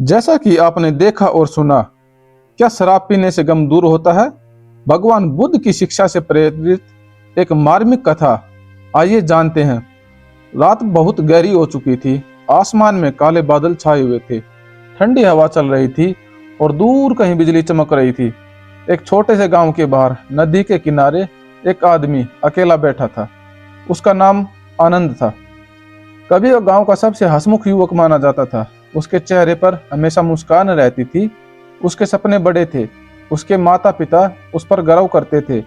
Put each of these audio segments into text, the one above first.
जैसा कि आपने देखा और सुना, क्या शराब पीने से गम दूर होता है? भगवान बुद्ध की शिक्षा से प्रेरित एक मार्मिक कथा, आइए जानते हैं। रात बहुत गहरी हो चुकी थी। आसमान में काले बादल छाए हुए थे। ठंडी हवा चल रही थी और दूर कहीं बिजली चमक रही थी। एक छोटे से गांव के बाहर नदी के किनारे एक आदमी अकेला बैठा था। उसका नाम आनंद था। कभी वह गांव का सबसे हंसमुख युवक माना जाता था। उसके चेहरे पर हमेशा मुस्कान रहती थी। उसके सपने बड़े थे। उसके माता पिता उस पर गर्व करते थे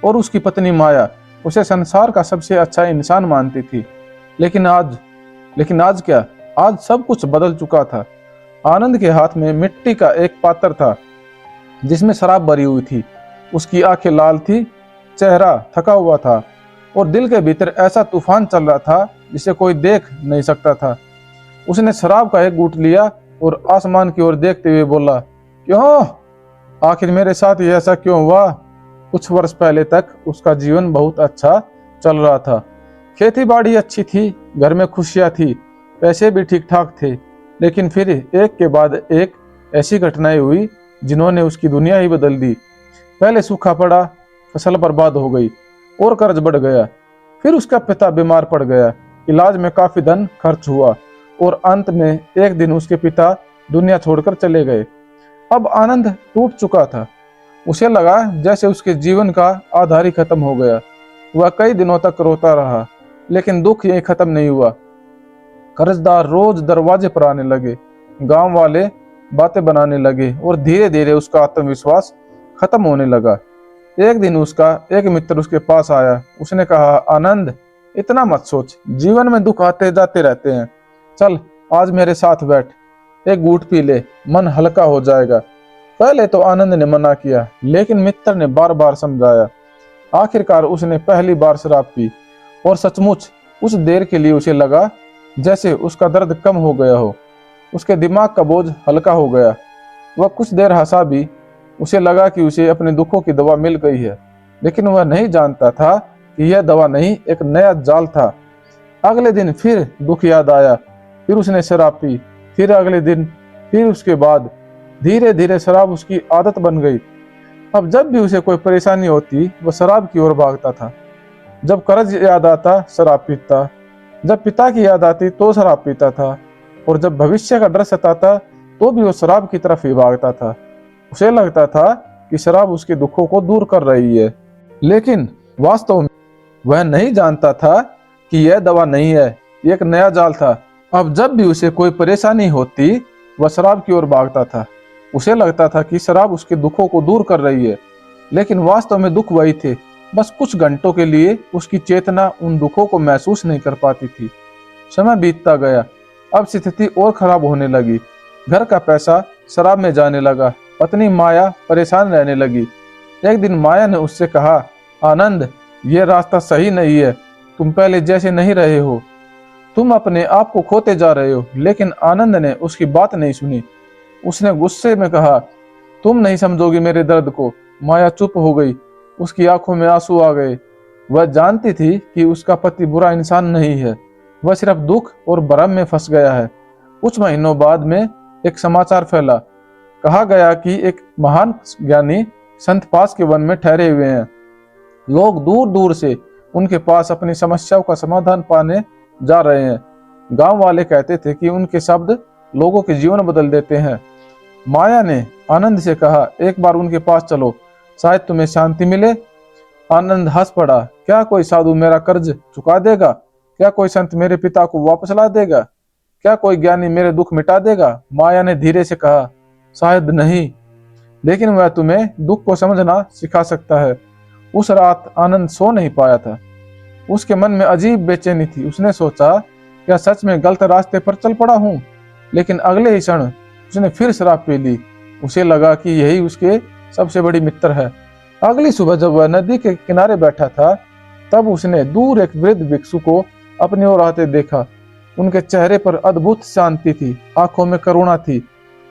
और उसकी पत्नी माया उसे संसार का सबसे अच्छा इंसान मानती थी। लेकिन आज लेकिन आज क्या? आज सब कुछ बदल चुका था। आनंद के हाथ में मिट्टी का एक पात्र था जिसमें शराब भरी हुई थी। उसकी आंखें लाल थी, चेहरा थका हुआ था और दिल के भीतर ऐसा तूफान चल रहा था जिसे कोई देख नहीं सकता था। उसने शराब का एक घूंट लिया और आसमान की ओर देखते हुए बोला, क्यों? आखिर मेरे साथ ये ऐसा क्यों हुआ? कुछ वर्ष पहले तक उसका जीवन बहुत अच्छा चल रहा था। खेती बाड़ी अच्छी थी, घर में खुशियां थी, पैसे भी ठीक ठाक थे। लेकिन फिर एक के बाद एक ऐसी घटनाएं हुई जिन्होंने उसकी दुनिया ही बदल दी। पहले सूखा पड़ा, फसल बर्बाद हो गई और कर्ज बढ़ गया। फिर उसका पिता बीमार पड़ गया, इलाज में काफी धन खर्च हुआ और अंत में एक दिन उसके पिता दुनिया छोड़कर चले गए। अब आनंद टूट चुका था। उसे लगा जैसे उसके जीवन का आधार ही खत्म हो गया। वह कई दिनों तक रोता रहा, लेकिन दुख यही खत्म नहीं हुआ। कर्जदार रोज दरवाजे पर आने लगे, गांव वाले बातें बनाने लगे और धीरे धीरे उसका आत्मविश्वास खत्म होने लगा। एक दिन उसका एक मित्र उसके पास आया। उसने कहा, आनंद, इतना मत सोच, जीवन में दुख आते जाते रहते हैं। चल आज मेरे साथ बैठ, एक घूंट पी ले, मन हल्का हो जाएगा। पहले तो आनंद ने मना किया, लेकिन मित्र ने बार बार समझाया। आखिरकार उसने पहली बार शराब पी और सचमुच उस देर के लिए उसे लगा जैसे उसका दर्द कम हो गया हो। उसके दिमाग का बोझ हल्का हो गया। वह कुछ देर हंसा भी। उसे लगा कि उसे अपने दुखों की दवा मिल गई है, लेकिन वह नहीं जानता था कि यह दवा नहीं, एक नया जाल था। अगले दिन फिर दुख याद आया। फिर उसने शराब पी। फिर अगले दिन, फिर उसके बाद धीरे धीरे शराब उसकी आदत बन गई। अब जब भी उसे कोई परेशानी होती, वह शराब की ओर भागता था। जब कर्ज याद आता, शराब पीता। जब पिता की याद आती तो शराब पीता था और जब भविष्य का डर सताता तो भी वो शराब की तरफ ही भागता था। उसे लगता था कि शराब उसके दुखों को दूर कर रही है, लेकिन वास्तव में वह नहीं जानता था कि यह दवा नहीं है, ये एक नया जाल था। अब जब भी उसे कोई परेशानी होती, वह शराब की ओर भागता था। उसे लगता था कि शराब उसके दुखों को दूर कर रही है, लेकिन वास्तव में दुख वही थे। बस कुछ घंटों के लिए उसकी चेतना उन दुखों को महसूस नहीं कर पाती थी। समय बीतता गया। अब स्थिति और खराब होने लगी। घर का पैसा शराब में जाने लगा। पत्नी माया परेशान रहने लगी। एक दिन माया ने उससे कहा, आनंद, ये रास्ता सही नहीं है। तुम पहले जैसे नहीं रहे हो। तुम अपने आप को खोते जा रहे हो। लेकिन आनंद ने उसकी बात नहीं सुनी। उसने गुस्से में कहा, तुम नहीं समझोगी मेरे दर्द को। माया चुप हो गई। उसकी आंखों में आंसू आ गए। वह जानती थी कि उसका पति बुरा इंसान नहीं है, वह सिर्फ दुख और भ्रम में फंस गया है। कुछ महीनों बाद में एक समाचार फैला। कहा गया कि एक महान ज्ञानी संत पास के वन में ठहरे हुए हैं। लोग दूर दूर से उनके पास अपनी समस्याओं का समाधान पाने जा रहे हैं। गांव वाले कहते थे कि उनके शब्द लोगों के जीवन बदल देते हैं। माया ने आनंद से कहा, एक बार उनके पास चलो, शायद तुम्हें शांति मिले। आनंद हंस पड़ा। क्या कोई साधु मेरा कर्ज चुका देगा? क्या कोई संत मेरे पिता को वापस ला देगा? क्या कोई ज्ञानी मेरे दुख मिटा देगा? माया ने धीरे से कहा, शायद नहीं, लेकिन वह तुम्हें दुख को समझना सिखा सकता है। उस रात आनंद सो नहीं पाया था। उसके मन में अजीब बेचैनी थी। उसने सोचा, क्या सच में गलत रास्ते पर चल पड़ा हूँ? लेकिन अगले ही क्षण उसने फिर शराब पी ली। उसे लगा कि यही उसके सबसे बड़ी मित्र है। अगली सुबह जब वह नदी के किनारे बैठा था, तब उसने दूर एक वृद्ध भिक्षु को अपनी ओर आते देखा। उनके चेहरे पर अद्भुत शांति थी, आंखों में करुणा थी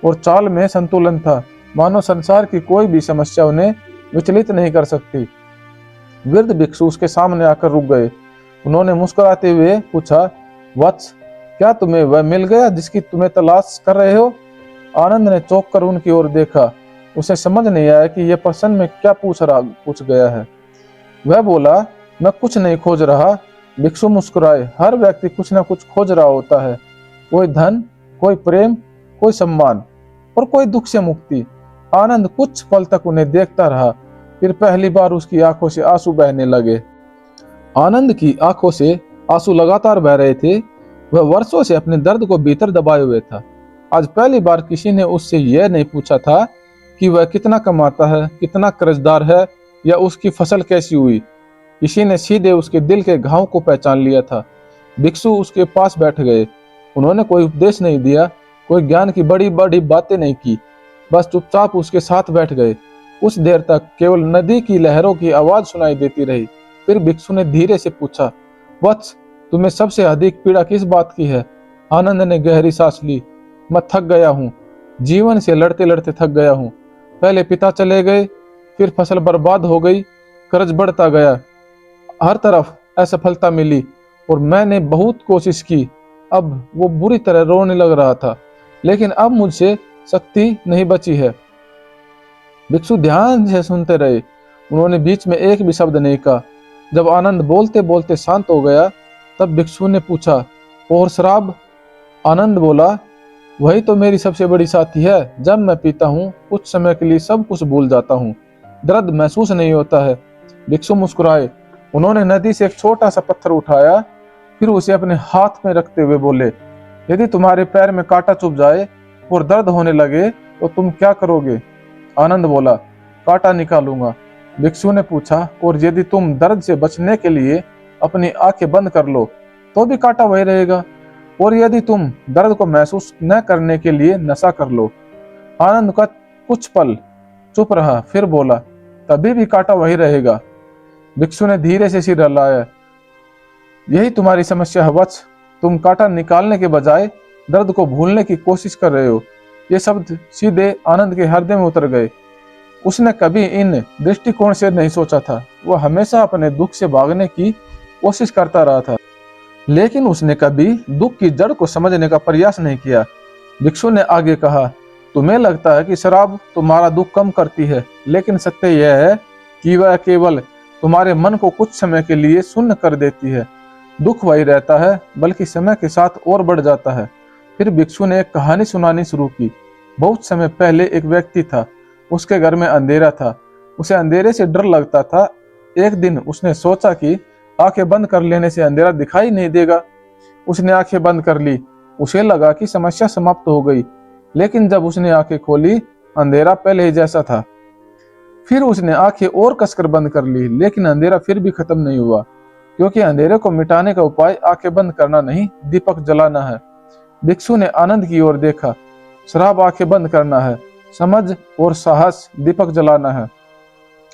और चाल में संतुलन था, मानो संसार की कोई भी समस्या उन्हें विचलित नहीं कर सकती। वृद्ध भिक्षु उसके सामने आकर रुक गए। उन्होंने मुस्कुराते हुए पूछा, वत्स, क्या तुम्हें वह मिल गया जिसकी तुम्हें तलाश कर रहे हो? आनंद ने चौंक कर उनकी ओर देखा। उसे समझ नहीं आया कि यह प्रश्न में क्या पूछ गया है। वह बोला, मैं कुछ नहीं खोज रहा। भिक्षु मुस्कुराए। हर व्यक्ति कुछ न कुछ खोज रहा होता है, कोई धन, कोई प्रेम, कोई सम्मान और कोई दुख से मुक्ति। आनंद कुछ पल तक उन्हें देखता रहा, फिर पहली बार उसकी आंखों से आंसू बहने लगे। आनंद की आंखों से आंसू लगातार बह रहे थे। वह वर्षों से अपने दर्द को भीतर दबाए हुए था। आज पहली बार किसी ने उससे यह नहीं पूछा था कि वह कितना कमाता है, कितना कर्जदार है या उसकी फसल कैसी हुई। किसी ने सीधे उसके दिल के घाव को पहचान लिया था। भिक्षु उसके पास बैठ गए। उन्होंने कोई उपदेश नहीं दिया, कोई ज्ञान की बड़ी बड़ी बातें नहीं की, बस चुपचाप उसके साथ बैठ गए। कुछ देर तक केवल नदी की लहरों की आवाज सुनाई देती रही। फिर भिक्षु ने धीरे से पूछा, वत्स, तुम्हें सबसे अधिक पीड़ा किस बात की है? आनंद ने गहरी सांस ली। मैं थक गया हूँ, जीवन से लड़ते लड़ते थक गया हूँ। पहले पिता चले गए, फिर फसल बर्बाद हो गई, कर्ज बढ़ता गया, हर तरफ असफलता मिली और मैंने बहुत कोशिश की। अब वो बुरी तरह रोने लग रहा था, लेकिन अब मुझसे शक्ति नहीं बची है। भिक्षु ध्यान से सुनते रहे। उन्होंने बीच में एक भी शब्द नहीं कहा। जब आनंद बोलते बोलते शांत हो गया, तब भिक्षु ने पूछा, और शराब? आनंद बोला, वही तो मेरी सबसे बड़ी साथी है। जब मैं पीता हूँ, कुछ समय के लिए सब कुछ भूल जाता हूँ, दर्द महसूस नहीं होता है। भिक्षु मुस्कुराए। उन्होंने नदी से एक छोटा सा पत्थर उठाया, फिर उसे अपने हाथ में रखते हुए बोले, यदि तुम्हारे पैर में कांटा चुभ जाए और दर्द होने लगे तो तुम क्या करोगे? आनंद बोला, कांटा निकालूंगा। भिक्षु ने पूछा, और यदि तुम दर्द से बचने के लिए अपनी आंखें बंद कर लो तो भी कांटा वही रहेगा, और यदि तुम दर्द को महसूस न करने के लिए नशा कर लो? आनंद का कुछ पल चुप रहा, फिर बोला, तभी भी कांटा वही रहेगा। भिक्षु ने धीरे से सिर हिलाया। यही तुम्हारी समस्या है वत्स, तुम कांटा निकालने के बजाय दर्द को भूलने की कोशिश कर रहे हो। ये शब्द सीधे आनंद के हृदय में उतर गए। उसने कभी इन दृष्टिकोण से नहीं सोचा था। वह हमेशा अपने दुख से भागने की कोशिश करता रहा था, लेकिन उसने कभी दुख की जड़ को समझने का प्रयास नहीं किया। भिक्षु ने आगे कहा, तुम्हें लगता है कि शराब तुम्हारा दुख कम करती है, लेकिन सत्य यह है कि वह केवल तुम्हारे मन को कुछ समय के लिए शून्य कर देती है। दुख वही रहता है, बल्कि समय के साथ और बढ़ जाता है। फिर भिक्षु ने एक कहानी सुनानी शुरू की। बहुत समय पहले एक व्यक्ति था। उसके घर में अंधेरा था। उसे अंधेरे से डर लगता था। एक दिन उसने सोचा कि आंखें बंद कर लेने से अंधेरा दिखाई नहीं देगा। उसने आंखें बंद कर ली। उसे लगा कि समस्या समाप्त हो गई, लेकिन जब उसने आंखें खोली, अंधेरा पहले ही जैसा था। फिर उसने आंखें और कसकर बंद कर ली, लेकिन अंधेरा फिर भी खत्म नहीं हुआ, क्योंकि अंधेरे को मिटाने का उपाय आंखें बंद करना नहीं, दीपक जलाना है। भिक्षु ने आनंद की ओर देखा। शराब आंखें बंद करना है, समझ और साहस दीपक जलाना है।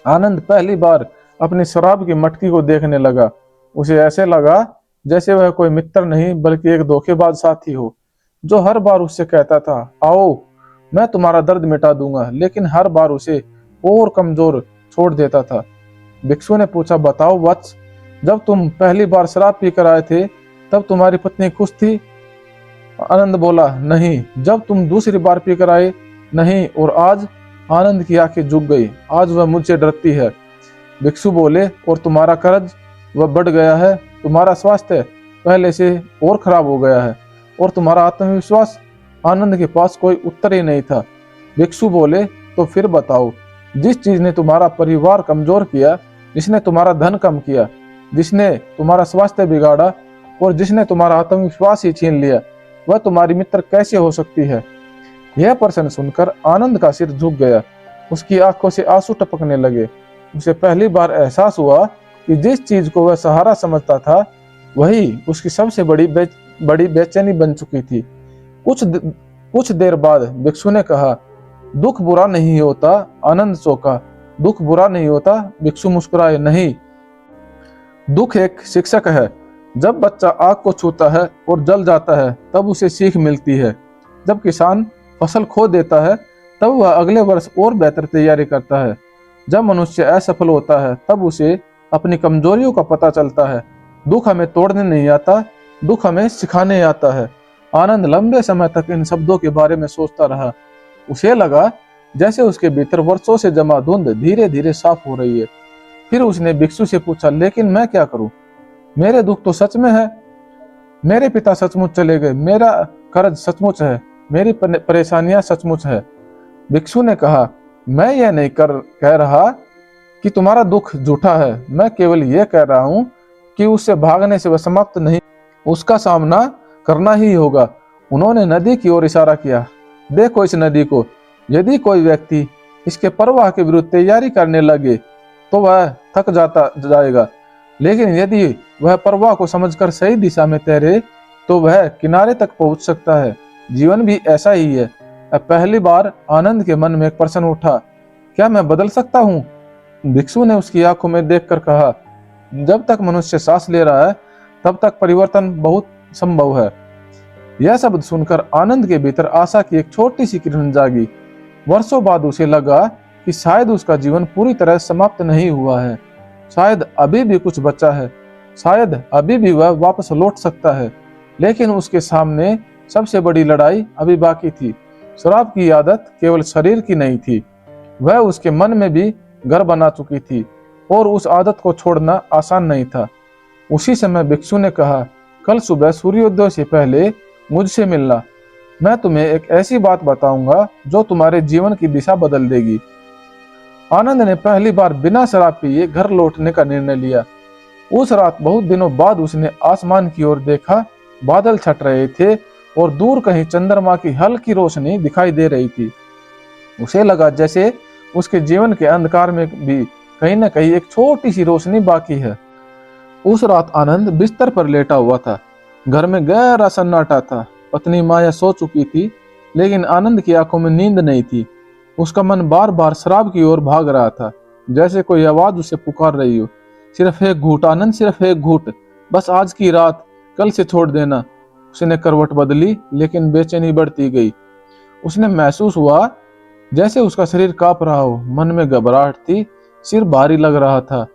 आनंद पहली बार अपनी शराब की मटकी को देखने लगा। उसे ऐसे लगा जैसे वह कोई मित्र नहीं, बल्कि एक धोखेबाज साथी हो, जो हर बार उससे कहता था, आओ मैं तुम्हारा दर्द मिटा दूंगा, लेकिन हर बार उसे और कमजोर छोड़ देता था। भिक्षु ने पूछा, बताओ वत्स, जब तुम पहली बार शराब पीकर आए थे, तब तुम्हारी पत्नी खुश थी? आनंद बोला, नहीं। जब तुम दूसरी बार पीकर आए? नहीं। और आज? आनंद की आंखें झुक गई। आज वह मुझसे डरती है। भिक्षु बोले, और तुम्हारा कर्ज? वह बढ़ गया है। तुम्हारा स्वास्थ्य पहले से और खराब हो गया है। और तुम्हारा आत्मविश्वास? आनंद के पास कोई उत्तर ही नहीं था। भिक्षु बोले, तो फिर बताओ, जिस चीज ने तुम्हारा परिवार कमजोर किया, जिसने तुम्हारा धन कम किया, जिसने तुम्हारा स्वास्थ्य बिगाड़ा और जिसने तुम्हारा आत्मविश्वास ही छीन लिया, वह तुम्हारी मित्र कैसे हो सकती है? यह प्रश्न सुनकर आनंद का सिर झुक गया। उसकी आंखों से आंसू टपकने लगे। उसे पहली बार एहसास हुआ कि जिस चीज को वह सहारा समझता था, वही उसकी सबसे बड़ी बेचैनी बन चुकी थी। कुछ देर बाद भिक्षु ने कहा, दुख बुरा नहीं होता। आनंद चौंका। दुख बुरा नहीं होता? भिक्षु मुस्कुराए, नहीं, दुख एक शिक्षक है। जब बच्चा आग को छूता है और जल जाता है, तब उसे सीख मिलती है। जब किसान फसल खो देता है, तब वह अगले वर्ष और बेहतर तैयारी करता है। जब मनुष्य असफल होता है, तब उसे अपनी कमजोरियों का पता चलता है। दुख हमें तोड़ने नहीं आता, दुख हमें सिखाने आता है। आनंद लंबे समय तक इन शब्दों के बारे में सोचता रहा। उसे लगा जैसे उसके भीतर वर्षों से जमा धुंध धीरे धीरे साफ हो रही है। फिर उसने भिक्षु से पूछा, लेकिन मैं क्या करूं? मेरे दुख तो सच में है, मेरे पिता सचमुच चले गए, मेरा कर्ज सचमुच है, मेरी परेशानियां सचमुच है। भिक्षु ने कहा, मैं यह नहीं कह रहा कि तुम्हारा दुख झूठा है, मैं केवल यह कह रहा हूं कि उससे भागने से वह समाप्त नहीं, उसका सामना करना ही होगा। उन्होंने नदी की ओर इशारा किया। देखो इस नदी को, यदि कोई व्यक्ति इसके प्रवाह के विरुद्ध तैयारी करने लगे तो वह थक जाता जाएगा, लेकिन यदि वह प्रवाह को समझकर सही दिशा में तैरे तो वह किनारे तक पहुंच सकता है। जीवन भी ऐसा ही है। अब पहली बार आनंद के मन में एक प्रश्न उठा, क्या मैं बदल सकता हूँ? भिक्षु ने उसकी आंखों में देखकर कहा, जब तक मनुष्य सांस ले रहा है तब तक परिवर्तन बहुत संभव है। यह शब्द सुनकर आनंद के भीतर आशा की एक छोटी सी किरण जागी। वर्षों बाद उसे लगा कि शायद उसका जीवन पूरी तरह समाप्त नहीं हुआ है, शायद अभी भी कुछ बचा है, शायद अभी भी वह वापस लौट सकता है। लेकिन उसके सामने सबसे बड़ी लड़ाई अभी बाकी थी। शराब की आदत केवल शरीर की नहीं थी, वह उसके मन में भी घर बना चुकी थी और उस आदत को छोड़ना आसान नहीं था। उसी समय भिक्षु ने कहा, कल सुबह सूर्योदय से पहले मुझसे मिलना, मैं तुम्हें एक ऐसी बात बताऊंगा जो तुम्हारे जीवन की दिशा बदल देगी। आनंद ने पहली बार बिना शराब पिए घर लौटने का निर्णय लिया। उस रात बहुत दिनों बाद उसने आसमान की ओर देखा। बादल छट रहे थे और दूर कहीं चंद्रमा की हल्की रोशनी दिखाई दे रही थी। उसे लगा जैसे उसके जीवन के अंधकार में भी कहीं न कहीं एक छोटी सी रोशनी बाकी है। उस रात आनंद बिस्तर पर लेटा हुआ था। घर में गहरा सन्नाटा था। पत्नी माया सो चुकी थी, लेकिन आनंद की आंखों में नींद नहीं थी। उसका मन बार बार शराब की ओर भाग रहा था, जैसे कोई आवाज उसे पुकार रही हो, सिर्फ एक घूंट आनंद, सिर्फ एक घूंट, बस आज की रात, कल से छोड़ देना। उसने करवट बदली, लेकिन बेचैनी बढ़ती गई। उसने महसूस हुआ जैसे उसका शरीर कांप रहा हो, मन में घबराहट थी, सिर भारी लग रहा था।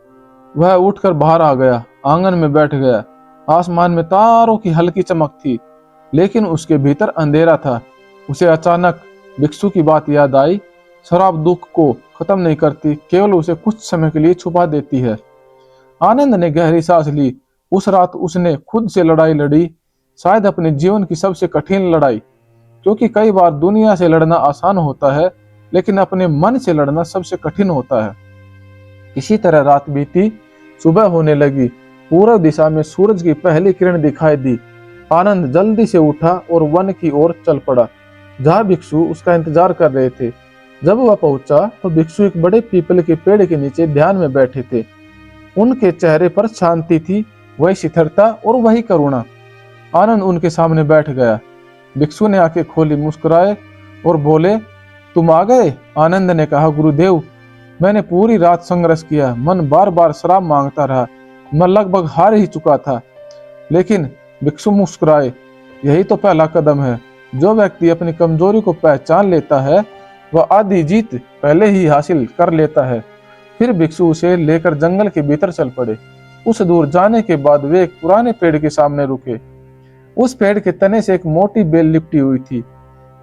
वह उठकर बाहर आ गया, आंगन में बैठ गया। आसमान में तारों की हल्की चमक थी, लेकिन उसके भीतर अंधेरा था। उसे अचानक भिक्षु की बात याद आई, शराब दुख को खत्म नहीं करती, केवल उसे कुछ समय के लिए छुपा देती है। आनंद ने गहरी सांस ली। उस रात उसने खुद से लड़ाई लड़ी, शायद अपने जीवन की सबसे कठिन लड़ाई, क्योंकि कई बार दुनिया से लड़ना आसान होता है, लेकिन अपने मन से लड़ना सबसे कठिन होता है। इसी तरह रात बीती, सुबह होने लगी। पूर्व दिशा में सूरज की पहली किरण दिखाई दी। आनंद जल्दी से उठा और वन की ओर चल पड़ा, जहाँ भिक्षु उसका इंतजार कर रहे थे। जब वह पहुंचा तो भिक्षु एक बड़े पीपल के पेड़ के नीचे ध्यान में बैठे थे। उनके चेहरे पर शांति थी, वही शिथिलता और वही करुणा। आनंद उनके सामने बैठ गया। भिक्षु ने आंखें खोली, मुस्कुराए और बोले, तुम आ गए? आनंद ने कहा, गुरुदेव, मैंने पूरी रात संघर्ष किया, मन बार बार शराब मांगता रहा, मैं लगभग हार ही चुका था। लेकिन भिक्षु मुस्कुराए, यही तो पहला कदम है। जो व्यक्ति अपनी कमजोरी को पहचान लेता है वह आधी जीत पहले ही हासिल कर लेता है। फिर भिक्षु उसे लेकर जंगल के भीतर चल पड़े। कुछ दूर जाने के बाद वे एक पुराने पेड़ के सामने रुके। उस पेड़ के तने से एक मोटी बेल लिपटी हुई थी।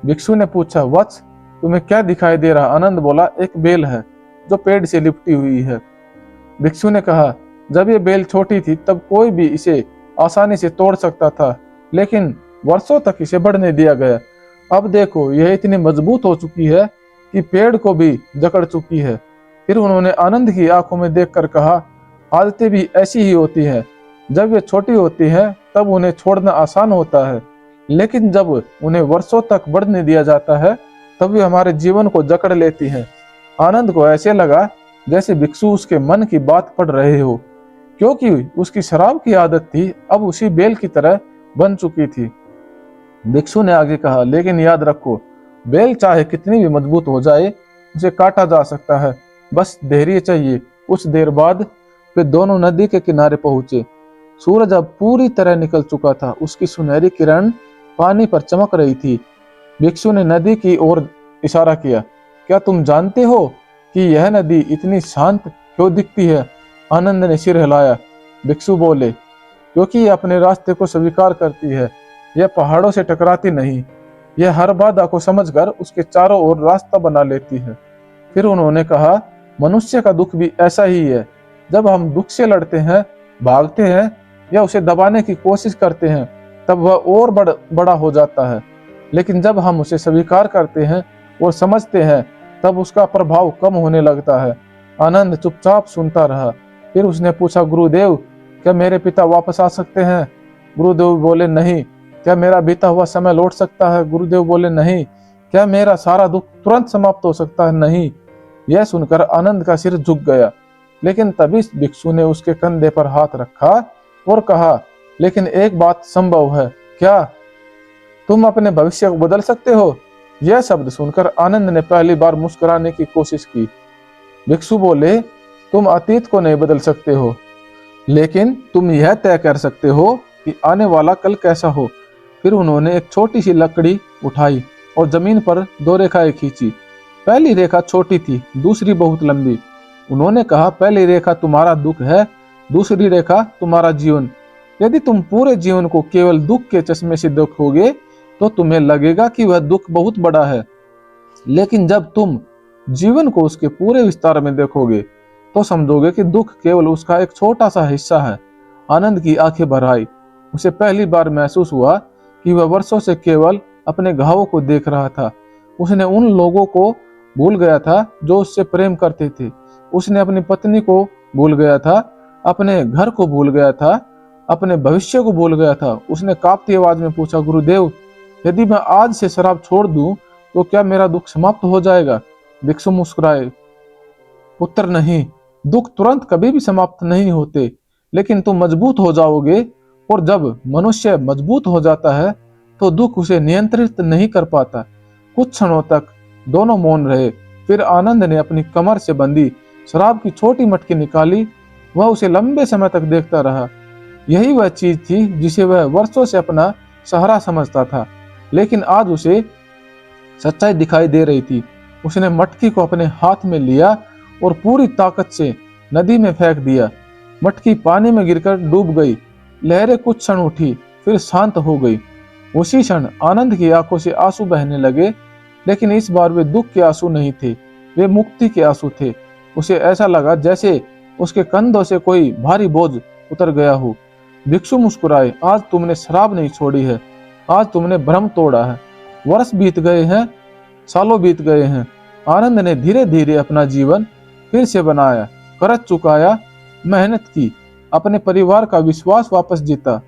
भिक्षु ने पूछा, वत्स, तुम्हें क्या दिखाई दे रहा? आनंद बोला, एक बेल है जो पेड़ से लिपटी हुई है। भिक्षु ने कहा, जब ये बेल छोटी थी तब कोई भी इसे आसानी से तोड़ सकता था, लेकिन वर्षों तक इसे बढ़ने दिया गया। अब देखो, यह इतनी मजबूत हो चुकी है कि पेड़ को भी जकड़ चुकी है। फिर उन्होंने आनंद की आंखों में देखकर कहा, आदतें भी ऐसी ही होती हैं। जब वे छोटी होती हैं तब उन्हें छोड़ना आसान होता है, लेकिन जब उन्हें वर्षों तक बढ़ने दिया जाता है तब वे हमारे जीवन को जकड़ लेती हैं। आनंद को ऐसे लगा जैसे भिक्षु उसके मन की बात पढ़ रहे हो, क्योंकि उसकी शराब की आदत थी अब उसी बेल की तरह बन चुकी थी। भिक्षु ने आगे कहा, लेकिन याद रखो, बेल चाहे कितनी भी मजबूत हो जाए, उसे काटा जा सकता है, बस धैर्य चाहिए। कुछ देर बाद वे दोनों नदी के किनारे पहुंचे। सूरज अब पूरी तरह निकल चुका था, उसकी सुनहरी किरण पानी पर चमक रही थी। भिक्षु ने नदी की ओर इशारा किया, क्या तुम जानते हो कि यह नदी इतनी शांत क्यों दिखती है? आनंद ने सिर हिलाया। भिक्षु बोले, क्योंकि यह अपने रास्ते को स्वीकार करती है, यह पहाड़ों से टकराती नहीं, यह हर बाधा को समझकर उसके चारों ओर रास्ता बना लेती है। फिर उन्होंने कहा, मनुष्य का दुख भी ऐसा ही है। जब हम दुख से लड़ते हैं, भागते हैं या उसे दबाने की कोशिश करते हैं, तब वह और बड़ा हो जाता है। लेकिन जब हम उसे स्वीकार करते हैं और समझते हैं, तब उसका प्रभाव कम होने लगता है। आनंद चुपचाप सुनता रहा। फिर उसने पूछा, गुरुदेव, क्या मेरे पिता वापस आ सकते हैं? गुरुदेव बोले, नहीं। क्या मेरा बीता हुआ समय लौट सकता है? गुरुदेव बोले, नहीं। क्या मेरा सारा दुख तुरंत समाप्त हो सकता है? नहीं। यह सुनकर आनंद का सिर झुक गया। लेकिन तभी भिक्षु ने उसके कंधे पर हाथ रखा और कहा, लेकिन एक बात संभव है। क्या? तुम अपने भविष्य को बदल सकते हो? यह शब्द सुनकर आनंद ने पहली बार मुस्कुराने की कोशिश की। भिक्षु बोले, तुम अतीत को नहीं बदल सकते हो, लेकिन तुम यह तय कर सकते हो कि आने वाला कल कैसा हो। फिर उन्होंने एक छोटी सी लकड़ी उठाई और जमीन पर 2 रेखाएं खींची। पहली रेखा छोटी थी, दूसरी बहुत लंबी। उन्होंने कहा, पहली रेखा तुम्हारा दुख है, दूसरी रेखा तुम्हारा जीवन। यदि तुम पूरे जीवन को केवल दुख के चश्मे से देखोगे तो तुम्हें लगेगा कि वह दुख बहुत बड़ा है। लेकिन जब तुम जीवन को उसके पूरे विस्तार में देखोगे तो समझोगे कि दुख केवल उसका एक छोटा सा हिस्सा है। आनंद की आंखें भर आई। उसे पहली बार महसूस हुआ कि वह वर्षों से केवल अपने घावों को देख रहा था। उसने उन लोगों को भूल गया था जो उससे प्रेम करते थे। उसने अपनी पत्नी को भूल गया था, अपने घर को भूल गया था, अपने भविष्य को भूल गया था। उसने कांपती आवाज में पूछा, गुरुदेव, यदि मैं आज से शराब छोड़ दूं तो क्या मेरा दुख समाप्त हो जाएगा? भिक्षु मुस्कुराए, उत्तर नहीं, दुख तुरंत कभी भी समाप्त नहीं होते, लेकिन तुम मजबूत हो जाओगे। और जब मनुष्य मजबूत हो जाता है तो दुख उसे नियंत्रित नहीं कर पाता। कुछ क्षणों तक दोनों मौन रहे। फिर आनंद ने अपनी कमर से बंधी शराब की छोटी मटकी निकाली। वह उसे लंबे समय तक देखता रहा। यही वह चीज थी जिसे वह वर्षों से अपना सहारा समझता था, लेकिन आज उसे सच्चाई दिखाई दे रही थी। उसने मटकी को अपने हाथ में लिया और पूरी ताकत से नदी में फेंक दिया। मटकी पानी में गिरकर डूब गई। लहरें कुछ क्षण उठी, फिर शांत हो गई। उसी क्षण आनंद की आंखों से आंसू बहने लगे, लेकिन इस बार वे दुख के आंसू नहीं थे, वे मुक्ति के आंसू थे। उसे ऐसा लगा जैसे उसके कंधों से कोई भारी बोझ उतर गया हो। भिक्षु मुस्कुराए, आज तुमने शराब नहीं छोड़ी है, आज तुमने भ्रम तोड़ा है। वर्ष बीत गए हैं, सालों बीत गए हैं। आनंद ने धीरे धीरे अपना जीवन फिर से बनाया, कर्ज चुकाया, मेहनत की, अपने परिवार का विश्वास वापस जीता।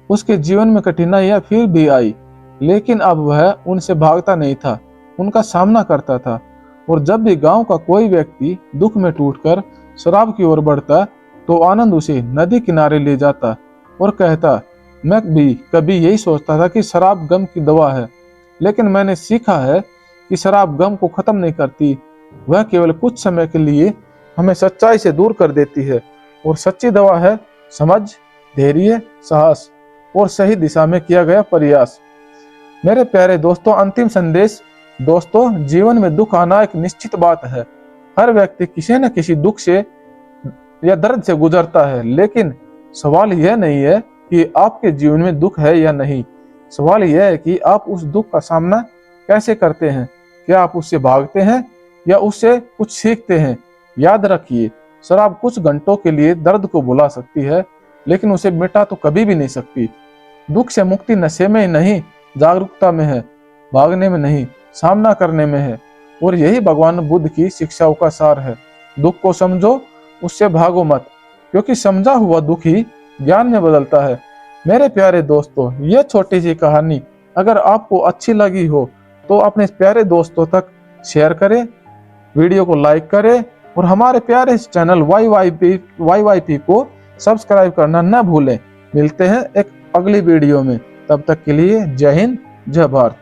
उसके जीवन में कठिनाइयां फिर भी आई, लेकिन अब वह उनसे भागता नहीं था, उनका सामना करता था। और जब भी गांव का कोई व्यक्ति दुख में टूटकर शराब की ओर बढ़ता तो आनंद उसे नदी किनारे ले जाता और कहता, मैं भी कभी यही सोचता था कि शराब गम की दवा है, लेकिन मैंने सीखा है कि शराब गम को खत्म नहीं करती, वह केवल कुछ समय के लिए हमें सच्चाई से दूर कर देती है। और सच्ची दवा है समझ, धैर्य, साहस और सही दिशा में किया गया प्रयास। मेरे प्यारे दोस्तों, अंतिम संदेश। दोस्तों, जीवन में दुख आना एक निश्चित बात है। हर व्यक्ति किसी न किसी दुख से या दर्द से गुजरता है, लेकिन सवाल यह नहीं है कि आपके जीवन में दुख है या नहीं। सवाल यह है कि आप उस दुख का सामना कैसे करते हैं। क्या आप उससे भागते हैं या उससे कुछ सीखते हैं? याद रखिए, शराब कुछ घंटों के लिए दर्द को भुला सकती है, लेकिन उसे मिटा तो कभी भी नहीं सकती। दुख से मुक्ति नशे में नहीं, जागरूकता में है, भागने में नहीं, सामना करने में है। और यही भगवान बुद्ध की शिक्षाओं का सार है। दुख को समझो, उससे भागो मत, क्योंकि समझा हुआ दुख ही ज्ञान में बदलता है। मेरे प्यारे दोस्तों, यह छोटी सी कहानी अगर आपको अच्छी लगी हो तो अपने प्यारे दोस्तों तक शेयर करें, वीडियो को लाइक करें और हमारे प्यारे चैनल YYP को सब्सक्राइब करना न भूलें। मिलते हैं एक अगली वीडियो में, तब तक के लिए जय हिंद, जय भारत।